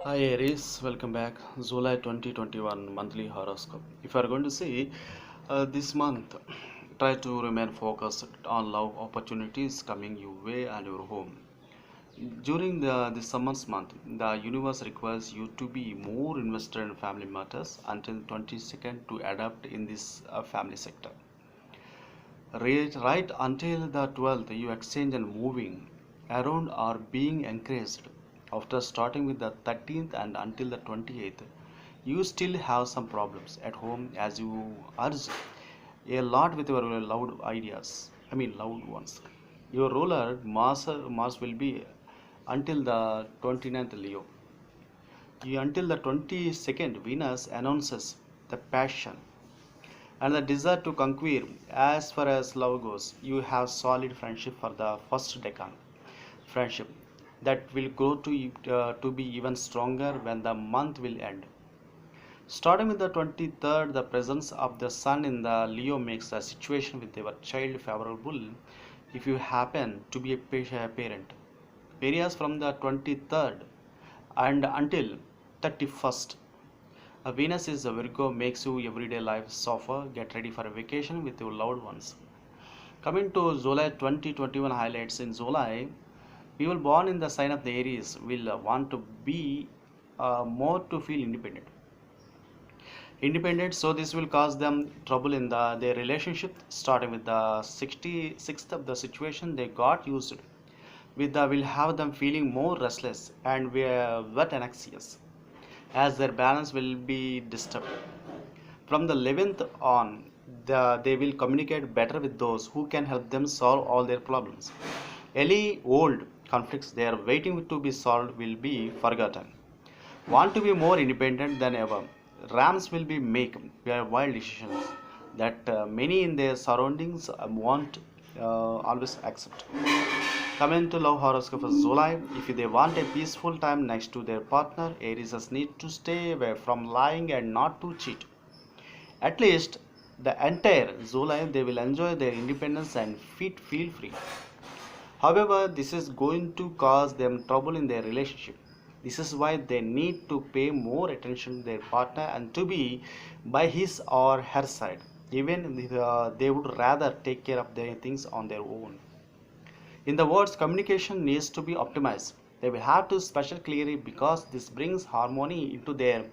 Hi Aries, welcome back. July 2021 monthly horoscope. If you are going to see this month, try to remain focused on love opportunities coming your way and your home. During this summer's month, the universe requires you to be more invested in family matters until 22nd to adapt in this family sector. Right until the 12th, you exchange and moving around are being encouraged. After starting with the 13th and until the 28th, you still have some problems at home as you urge a lot with your loud ideas. Loud ones. Your ruler Mars will be until the 29th Leo. Until the 22nd, Venus announces the passion and the desire to conquer. As far as love goes, you have solid friendship for the first decade. Friendship that will grow to be even stronger when the month will end. Starting with the 23rd, the presence of the sun in the Leo makes the situation with your child favorable if you happen to be a parent. Areas from the 23rd and until 31st. Venus is a Virgo makes you everyday life suffer. Get ready for a vacation with your loved ones. Coming to July 2021 highlights in July, people born in the sign of the Aries will want to be more to feel independent, so this will cause them trouble in their relationship. Starting with the 66th of the situation they got used with the will have them feeling more restless and wet and anxious as their balance will be disturbed. From the 11th on, they will communicate better with those who can help them solve all their problems. Any old conflicts they are waiting to be solved will be forgotten. Want to be more independent than ever. Rams will be make wild decisions that many in their surroundings won't always accept. Coming to love horoscope for July, if they want a peaceful time next to their partner, Aries need to stay away from lying and not to cheat. At least the entire July they will enjoy their independence and feel free. However, this is going to cause them trouble in their relationship. This is why they need to pay more attention to their partner and to be by his or her side, even if they would rather take care of their things on their own. In the words, communication needs to be optimized. They will have to special clearly because this brings harmony into their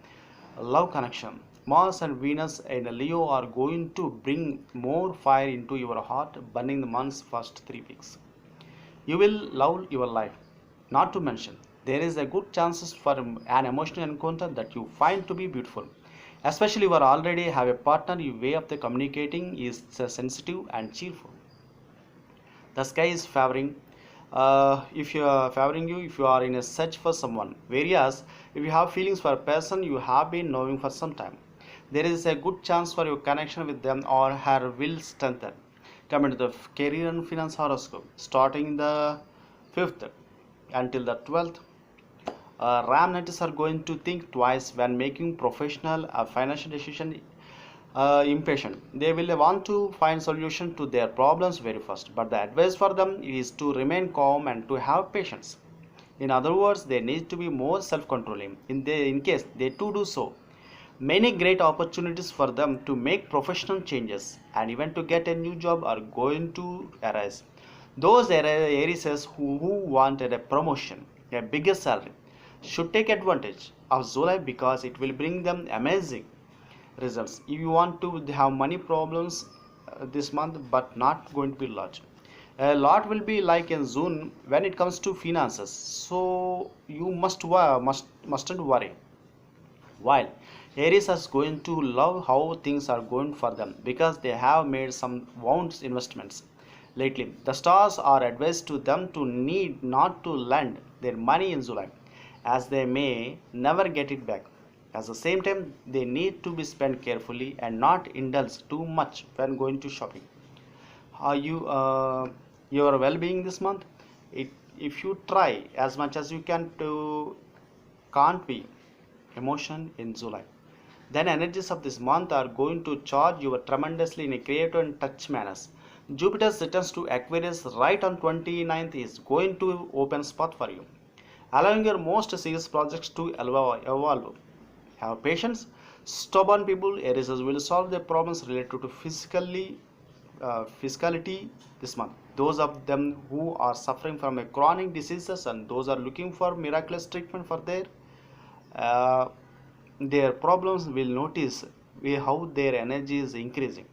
love connection. Mars and Venus and Leo are going to bring more fire into your heart, burning the month's first 3 weeks. You will love your life. Not to mention, there is a good chances for an emotional encounter that you find to be beautiful. Especially if you already have a partner, your way of the communicating is sensitive and cheerful. The sky is favoring. If you are favoring you, if you are in a search for someone. Whereas, if you have feelings for a person you have been knowing for some time, there is a good chance for your connection with them or her will strengthen. Coming to the career and finance horoscope, starting the 5th until the 12th, RAM natives are going to think twice when making professional financial decision. Impatient, they will want to find solution to their problems very fast, but the advice for them is to remain calm and to have patience. In other words, they need to be more self-controlling in case they do so. Many great opportunities for them to make professional changes and even to get a new job are going to arise. Those Aries who wanted a promotion, a bigger salary, should take advantage of July because it will bring them amazing results. If you want to have money problems this month, but not going to be large. A lot will be like in June when it comes to finances. So you mustn't worry. While Aries is going to love how things are going for them because they have made some wound investments lately. The stars are advised to them to need not to lend their money in July as they may never get it back. At the same time, they need to be spent carefully and not indulge too much when going to shopping. Are your well-being this month? If you try as much as you can to can't be emotion in July, then energies of this month are going to charge you tremendously in a creative and touch manners. Jupiter's returns to Aquarius right on 29th is going to open spot for you. allowing your most serious projects to evolve. Have patience. Stubborn people erasers will solve their problems related to physicality this month. Those of them who are suffering from a chronic diseases and those are looking for miraculous treatment for uh, their problems will notice how their energy is increasing.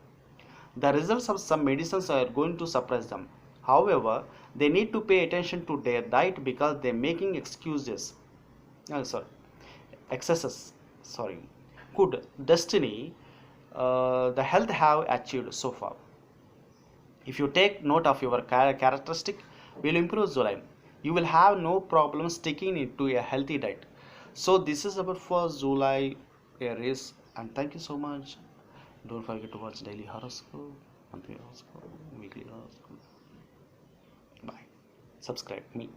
The results of some medicines are going to surprise them. However, they need to pay attention to their diet because they're making excuses. Sorry, excesses. Sorry. Good destiny. The health have achieved so far. If you take note of your characteristic, will improve July. You will have no problem sticking into a healthy diet. So this is about for July Aries, and thank you so much. Don't forget to watch daily horoscope, monthly horoscope, weekly horoscope. Bye. Subscribe me.